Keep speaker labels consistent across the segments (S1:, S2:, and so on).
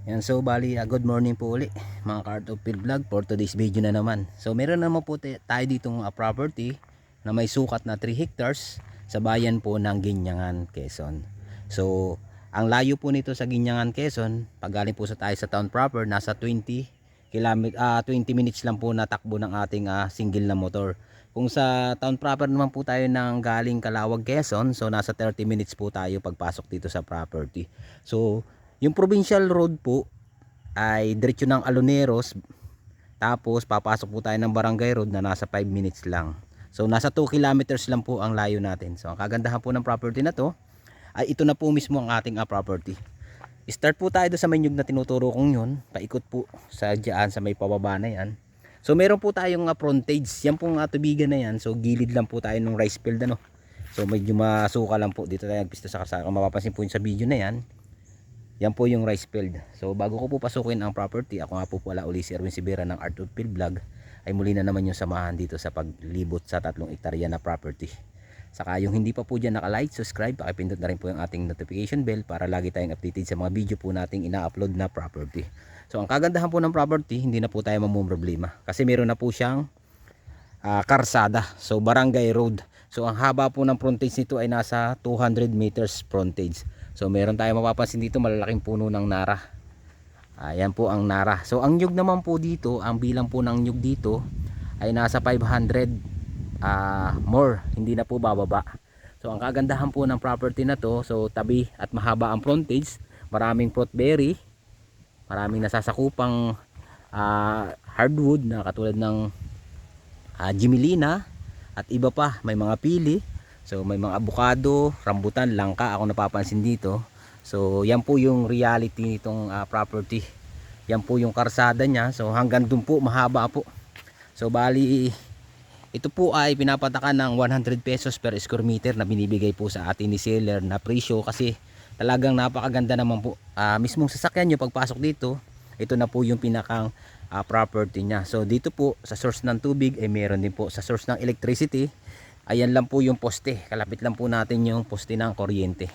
S1: Yan, so bali good morning po uli mga Art of Field Vlog for today's video na naman. So meron naman po tayo ditong property na may sukat na 3 hectares sa bayan po ng Ginyangan, Quezon. So ang layo po nito sa Ginyangan, Quezon, pag galing po tayo sa town proper, nasa 20 minutes lang po na takbo ng ating single na motor. Kung sa town proper naman po tayo ng galing Calawag, Quezon, so nasa 30 minutes po tayo pagpasok dito sa property. So yung provincial road po ay diretso ng Aloneros, tapos papasok po tayo ng barangay road na nasa 5 minutes lang. So nasa 2 kilometers lang po ang layo natin. So ang kagandahan po ng property na to ay ito na po mismo ang ating property. Start po tayo sa may nyug na tinuturo kong yun, paikot po sa dyan sa may pababa na yan. So meron po tayong frontage, yan pong tubigan na yan. So gilid lang po tayo ng rice field ano. So medyo masuka lang po dito tayo nagpisto sa kasaka. Kung mapapansin po yun sa video na yan, yan po yung rice field. So bago ko po pasukin ang property, ako nga po pala uli si Erwin Sibera ng Art of Field Vlog, ay muli na naman yung samahan dito sa paglibot sa 3 hektarya na property. Saka yung hindi pa po dyan naka-like, subscribe, pakipindot na rin po yung ating notification bell para lagi tayong updated sa mga video po nating ina-upload na property. So ang kagandahan po ng property, hindi na po tayo mamumroblema kasi meron na po siyang karsada, so barangay road. So ang haba po ng frontage nito ay nasa 200 meters frontage. So meron tayong mapapansin dito malalaking puno ng nara. Ayan po ang nara. So ang nyug naman po dito, ang bilang po ng nyug dito ay nasa 500 more, hindi na po bababa. So ang kagandahan po ng property na to, so tabi at mahaba ang frontage, maraming fruit berry, maraming nasasakupang hardwood na katulad ng Jimelina at iba pa, may mga pili. So may mga avocado, rambutan, langka ako napapansin dito. So yan po yung reality nitong property. Yan po yung karsada niya. So hanggang dun po mahaba po. So bali ito po ay pinapataka ng 100 pesos per square meter na binibigay po sa atin ni seller na presyo kasi talagang napakaganda naman po. Mismong sasakyan nyo pagpasok dito, ito na po yung pinakang property niya. So dito po sa source ng tubig ay meron din po sa source ng electricity. Ayan lang po yung poste, kalapit lang po natin yung poste ng kuryente.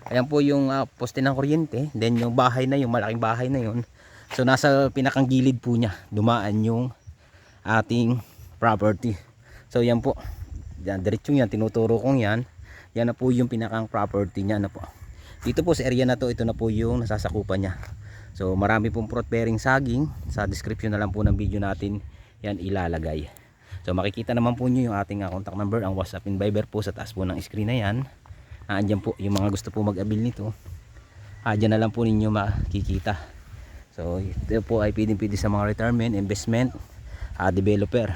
S1: Ayan po yung poste ng kuryente. Then yung bahay na, yung malaking bahay na yun, so nasa pinakang gilid po niya dumaan yung ating property. So yan po, yan, diretso yan, tinuturo kong yan. Yan na po yung pinakang property niya na po. Dito po sa area na to, ito na po yung nasasakupan niya. So marami pong fruit bearing saging. Sa description na lang po ng video natin yan ilalagay. So makikita naman po nyo yung ating contact number, ang WhatsApp and Viber po sa taas po ng screen na yan. Andyan po yung mga gusto po mag-avail nito. Dyan na lang po ninyo makikita. So ito po ay pwede sa mga retirement, investment, developer.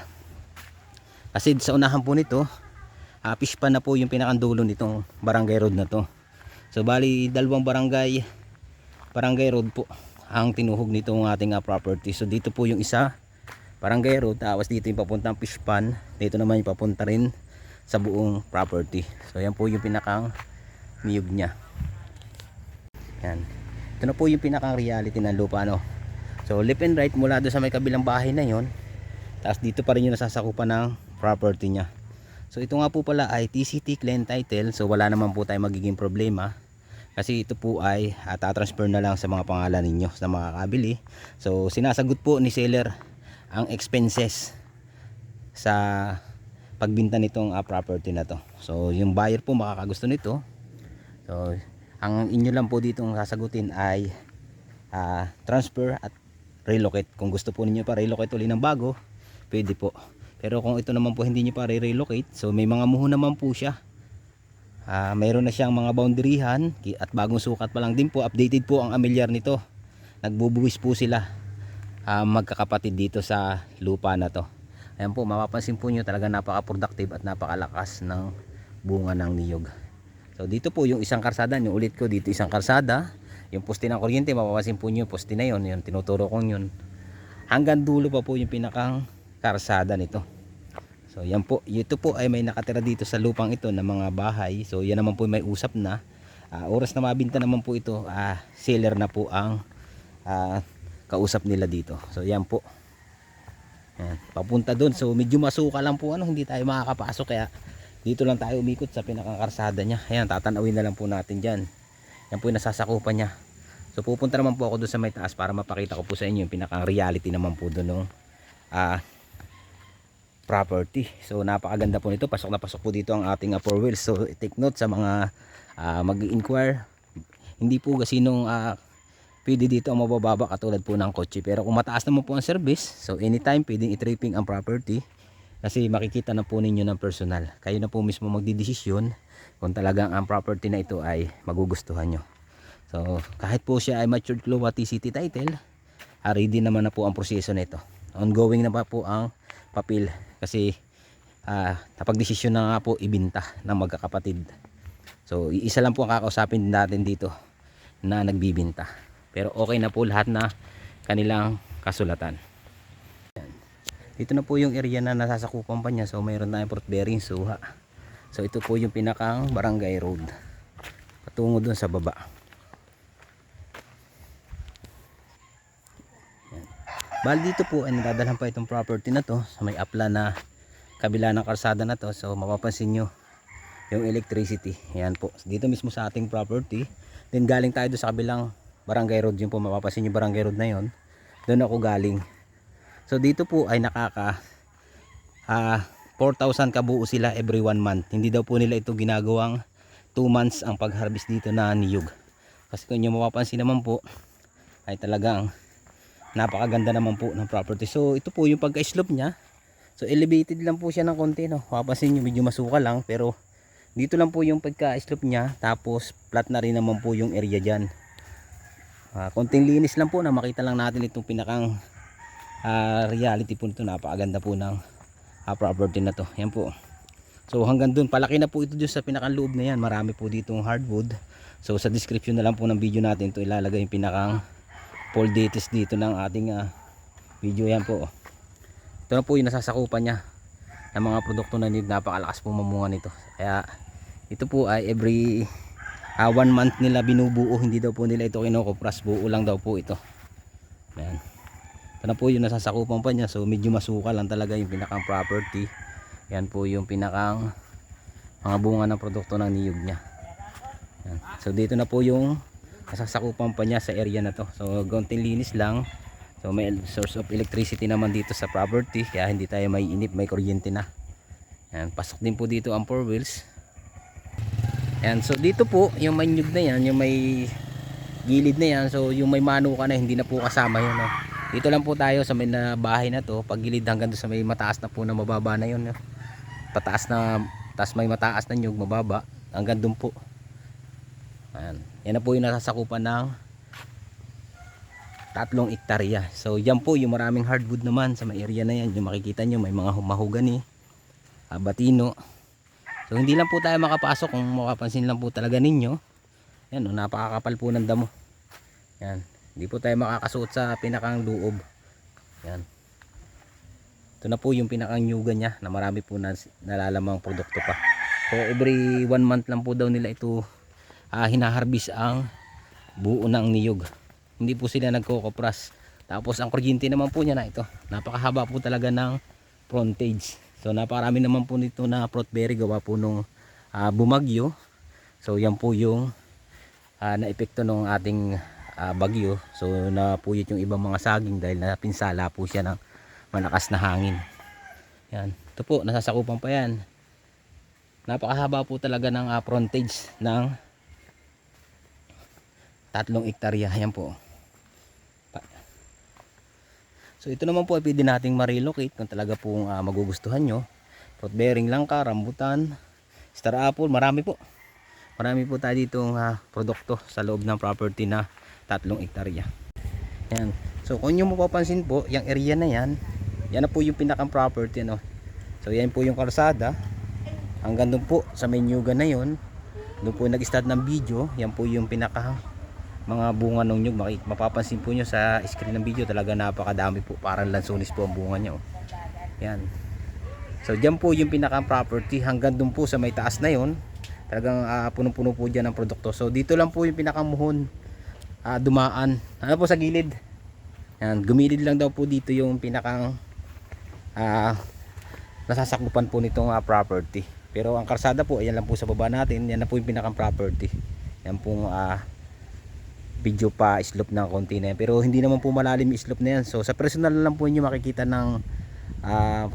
S1: Kasi sa unahan po nito, fish pan na po yung pinakandulo nitong barangay road na to. So bali dalawang barangay road po ang tinuhog nitong ating property. So dito po yung isa barangay road, tapos dito yung papuntang fish pan, dito naman yung papunta rin sa buong property. So yan po yung pinakang niyog nya. Yan, ito na po yung pinakang reality ng lupa no. So left and right mula doon sa may kabilang bahay na yon, tapos dito pa rin yung nasasakupan ng property nya. So ito nga po pala ay TCT Clean Title. So wala naman po tayong magiging problema kasi ito po ay tatransfer na lang sa mga pangalan ninyo sa mga kabili. So sinasagot po ni seller ang expenses sa pagbinta nitong property na to. So yung buyer po makakagusto nito. So ang inyo lang po dito sasagutin ay transfer at relocate. Kung gusto po ninyo pa relocate uli ng bago, pwede po. Pero kung ito naman po hindi nyo pa relocate, so may mga muho naman po siya. Mayroon na siyang mga boundaryhan at bagong sukat pa lang din po. Updated po ang amilyar nito. Nagbubuwis po sila magkakapatid dito sa lupa na to. Ayan po, mapapansin po nyo talaga napaka-productive at napakalakas ng bunga ng niyog. So dito po yung isang karsada, yung ulit ko dito isang karsada, yung poste ng kuryente, mapapansin po nyo poste na yon, yung tinuturo kong yun. Hanggang dulo pa po yung pinakang karsada nito. So yan po, ito po ay may nakatira dito sa lupang ito na mga bahay. So yan naman po may usap na. Oras na mabinta naman po ito, seller na po ang kausap nila dito. So yan po. Yan, papunta doon. So medyo masuka lang po ano, hindi tayo makakapasok kaya dito lang tayo umikot sa pinakakarsada niya. Ayan, tatanawin na lang po natin diyan. Yan po yung nasasakupan niya. So pupunta naman po ako doon sa may taas para mapakita ko po sa inyo yung pinaka reality naman po doon ng property. So napakaganda po nito, pasok na pasok po dito ang ating 4 wheels. So take note sa mga mag-inquire, hindi po kasinong pwede dito ang mabababa katulad po ng kotse, pero kung mataas naman po ang service, so anytime pwedeng i-tripping ang property kasi makikita na po ninyo ng personal. Kayo na po mismo magdidesisyon kung talagang ang property na ito ay magugustuhan nyo. So kahit po siya ay matured CLOA TCT title, ready naman na po ang proseso nito. Ongoing na pa po ang papel kasi napagdesisyon na nga po ibinta ng magkakapatid. So iisa lang po ang kakausapin natin dito na nagbibinta, pero okay na po lahat na kanilang kasulatan. Dito na po yung area na nasasakupan pa niya. So mayroon tayong fruit bearing suha. So ito po yung pinakang barangay road patungo dun sa baba. Bali dito po ay nadadalhan pa itong property na to sa may apla na kabila ng kalsada na to. So mapapansin nyo yung electricity. Yan po. Dito mismo sa ating property. Then galing tayo doon sa kabilang barangay road. Yun po mapapansin yung barangay road na yun. Doon ako galing. So dito po ay nakaka 4,000 kabuo sila every 1 month. Hindi daw po nila ito ginagawang 2 months ang pag-harvest dito na niyog. Kasi kung nyo mapapansin naman po ay talagang napakaganda naman po ng property. So ito po yung pagka-slope niya. So elevated lang po siya ng konti, no. Mapapansin nyo medyo masuka lang, pero dito lang po yung pagka-slope niya. Tapos flat na rin naman po yung area dyan. Konting linis lang po na makita lang natin itong pinakang reality po nito. Napakaganda po ng property na to. Yan po. So hanggang dun, palaki na po ito dyan sa pinakang loob na yan. Marami po ditong hardwood. So sa description na lang po ng video natin ito ilalagay yung pinakang full details dito ng ating video. Yan po. Ito na po yung nasasakupan niya ng mga produkto na nito. Napakalakas po mamunga nito. Kaya ito po ay every 1 month nila binubuo. Hindi daw po nila ito kinokopras. Buo lang daw po ito. Yan. Ito na po yung nasasakupan pa niya. So medyo masuka lang talaga yung pinakang property. Yan po yung pinakang mga bunga ng produkto ng niyog niya. Yan. So dito na po yung nasasakupan pa niya sa area na to. So gonting linis lang. So may source of electricity naman dito sa property. Kaya hindi tayo may inip, may kuryente na. Yan. Pasok din po dito ang 4 wheels. Yan. So dito po yung may niyog na yan, yung may gilid na yan. So yung may manuka na hindi na po kasama yun, no? Dito lang po tayo sa may na bahay na to, pagilid hanggang doon sa may mataas na po na mababa na yun, no? Pataas na, tas may mataas na nyug, mababa, hanggang doon po. Ayan. Yan na po yung nasasakupan ng 3 hektarya. So yan po yung maraming hardwood naman sa may area na yan. Yung makikita nyo may mga mahogany, batino. So hindi lang po tayo makapasok, kung makapansin lang po talaga ninyo. Yan, no, napakakapal po ng damo. Yan. Hindi po tayo makakasuot sa pinakang loob. Yan. Ito na po yung pinakang nyugan niya na marami po na nalalamang produkto pa. So every 1 month lang po daw nila ito hinaharbis ang buo ng niyog. Hindi po sila nagkokopras. Tapos ang kuryente naman po niya na ito. Napakahaba po talaga ng frontage. So napakarami naman po nito na fruit berry gawa po nung bumagyo. So yan po yung na-epekto ng ating bagyo. So napuyot yung ibang mga saging dahil napinsala po siya ng malakas na hangin. Yan. Ito po, nasasakupan pa yan. Napakahaba po talaga ng frontage ng 3 hektarya. Yan po. So ito naman po ay pwede nating ma-relocate kung talaga pong magugustuhan nyo. Fruit bearing langka, rambutan, star apple, marami po. Marami po tayo ditong produkto sa loob ng property na 3 hektarya. Yan. So kung nyo mapapansin po, yung area na yan, yan na po yung pinakang property, ano. So yan po yung kalsada. Hanggang doon po sa may nyugan na yon. Doon po nag-start ng video. Yan po yung pinaka mga bunga ng nyug. Mapapansin po nyo sa screen ng video, talaga napakadami po. Parang lansones po ang bunga nyo. Yan. So dyan po yung pinakang property. Hanggang doon po sa may taas na yon, talagang punong-puno po dyan ng produkto. So dito lang po yung pinakamuhon dumaan. Ano po sa gilid? Yan, gumilid lang daw po dito yung pinakang nasasakupan po nitong property. Pero ang kalsada po, ayan lang po sa baba natin. Yan na po yung pinakang property. Yan pong video pa slope ng konti na yan. Pero hindi naman po malalim yung slope na yan. So sa personal lang po inyo makikita ng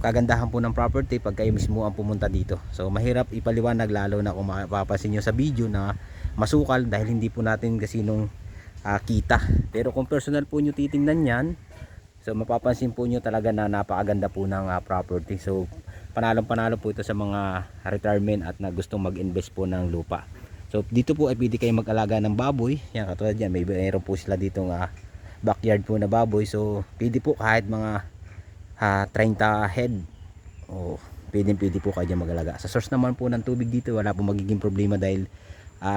S1: kagandahan po ng property pag kayo mismo ang pumunta dito. So mahirap ipaliwanag, lalo na kung mapapansin nyo sa video na masukal dahil hindi po natin kasinong kita. Pero kung personal po nyo titingnan yan, so mapapansin po nyo talaga na napakaganda po ng property. So panalo po ito sa mga retirement at na gustong mag-invest po ng lupa. So dito po ay pwede kayo mag-alaga ng baboy. Yan, katulad yan, mayroon po sila ditong backyard po na baboy. So pwede po kahit mga 30 head. O pwede po kayo dyan mag-alaga. Sa source naman po ng tubig dito, wala po magiging problema dahil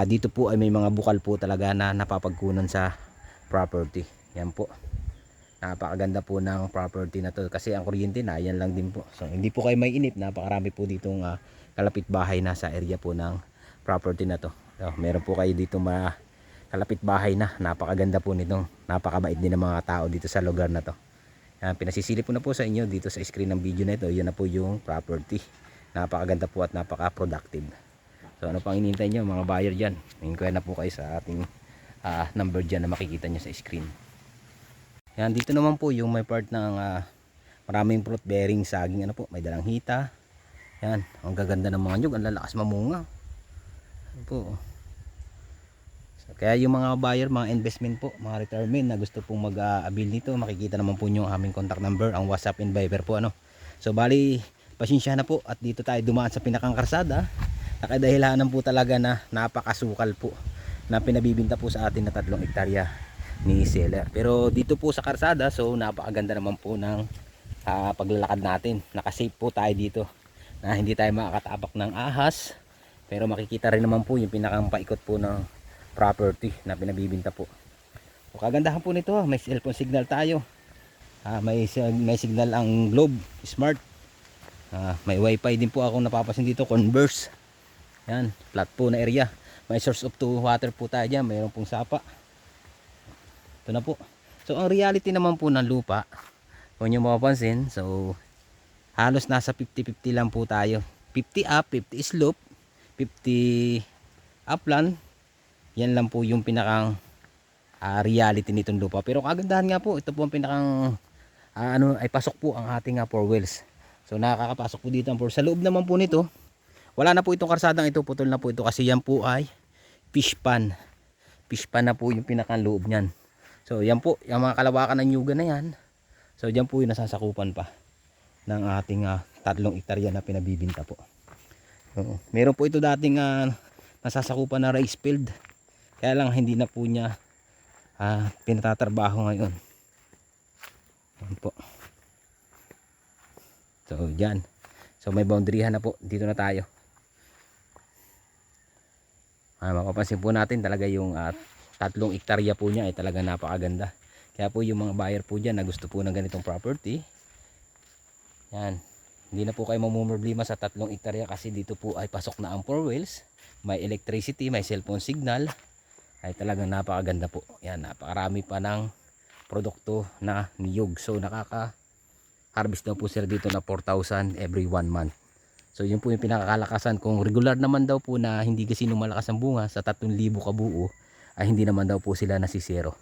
S1: dito po ay may mga bukal po talaga na napapagkunan sa property. Yan po. Napakaganda po ng property na to kasi ang kuryente na yan lang din po. So hindi po kayo may inip, napakarami po ditong kalapit bahay na sa area po ng property na to. So, meron po kayo dito kalapit bahay na, napakaganda po nitong, napakabait din ng mga tao dito sa lugar na to. Pinasisilip ko na po sa inyo dito sa screen ng video na ito. Yan na po yung property. Napakaganda po at napaka-productive. So ano pang hinihintay nyo mga buyer dyan, inquire na po kayo sa ating number dyan na makikita nyo sa screen. Yan, dito naman po yung may part ng maraming fruit bearing saging, ano po, may dalang hita. Yan, ang gaganda ng mga nyug, ang lalakas mamunga. Ano po. So, kaya yung mga buyer, mga investment po, mga retirement na gusto pong mag-avail nito, makikita naman po nyo ang aming contact number, ang WhatsApp and Viber po, ano. So bali, pasensya na po at dito tayo dumaan sa pinakang karsada. Nakadahilanan po talaga na napakasukal po na pinabibinta po sa atin na 3 hektarya ni seller. Pero dito po sa karsada, so napakaganda naman po ng paglalakad natin. Nakasafe po tayo dito na hindi tayo makakatapak ng ahas. Pero makikita rin naman po yung pinakang paikot po ng property na pinabibinta po. So, kagandahan po nito, may cellphone signal tayo. May signal ang Globe Smart. May wifi din po ako napapasin dito, Converse. Yan, flat po na area. May source of water po tayo dyan, mayroon pong sapa. Ito na po. So ang reality naman po ng lupa, kung nyo mapapansin, so halos nasa 50-50 lang po tayo. 50 up, 50 slope, 50 upland. Yan lang po yung pinakang reality nitong lupa. Pero kagandahan nga po, ito po ang pinakang ay pasok po ang ating 4 wells. So nakakapasok po dito ang 4. Sa loob naman po nito, wala na po itong karsadang ito, putol na po ito kasi yan po ay fish pan. Fish pan na po yung pinakang loob niyan. So yan po, yung mga kalawakan ng nyuga na yan. So yan po yung nasasakupan pa ng ating 3 hektarya na pinabibinta po. So, meron po ito dating nasasakupan na rice field. Kaya lang hindi na po niya pinatatrabaho ngayon. Yan po. So dyan. So may boundaryhan na po. Dito na tayo. Mapapansin po natin talaga yung 3 hektarya po niya ay talaga napakaganda. Kaya po yung mga buyer po dyan na gusto po ng ganitong property, yan, hindi na po kayo mamumroblema sa 3 hektarya kasi dito po ay pasok na ang 4 wells, may electricity, may cellphone signal, ay talagang napakaganda po. Yan, napakarami pa ng produkto na niyog. So nakaka-harvest daw po sila dito na 4,000 every 1 month. So yun po yung pinakakalakasan. Kung regular naman daw po na hindi kasi malakas ang bunga sa 3,000 kabuo, ay hindi naman daw po sila nasisero.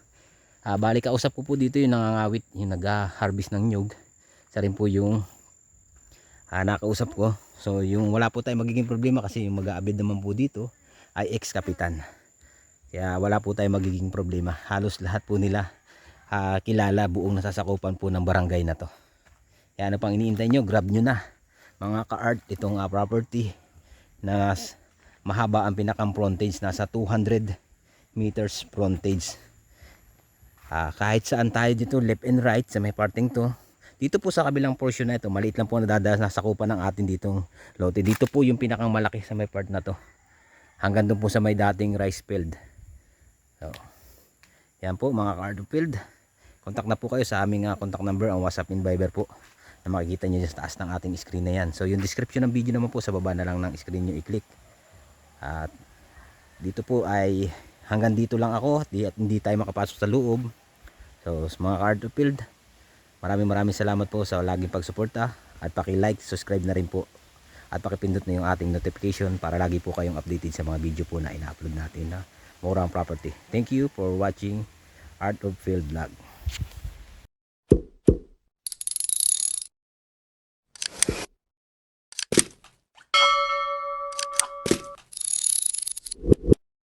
S1: Bali kausap ko po dito yung nangangawit, yung nag-harvest ng nyug. Isa rin po yung nakausap ko. So yung wala po tayong magiging problema kasi yung mag-aabid naman po dito ay ex-kapitan. Kaya wala po tayong magiging problema. Halos lahat po nila kilala, buong nasasakupan po ng barangay na to. Kaya ano pang iniintay nyo, grab nyo na mga ka-art itong property na mahaba ang pinakang frontage, nasa 200 meters frontage. Kahit saan tayo dito, left and right sa may parting to. Dito po sa kabilang portion na ito, maliit lang po nadadaan na sakupan ng atin ditong lote. Dito po yung pinakang malaki sa may part na to. Hanggang doon po sa may dating rice field. So, yan po mga ka-art field. Contact na po kayo sa aming contact number, ang WhatsApp and Viber po, na makikita nyo sa taas ng ating screen na yan. So yung description ng video naman po sa baba na lang ng screen nyo i-click. At dito po ay hanggang dito lang ako at hindi tayo makapasok sa loob. So sa mga ka-art field, maraming salamat po sa laging pagsuporta. At paki-like, subscribe na rin po. At pakipindot na yung ating notification para lagi po kayong updated sa mga video po na ina-upload natin. murang property. Thank you for watching Art of Field Vlog.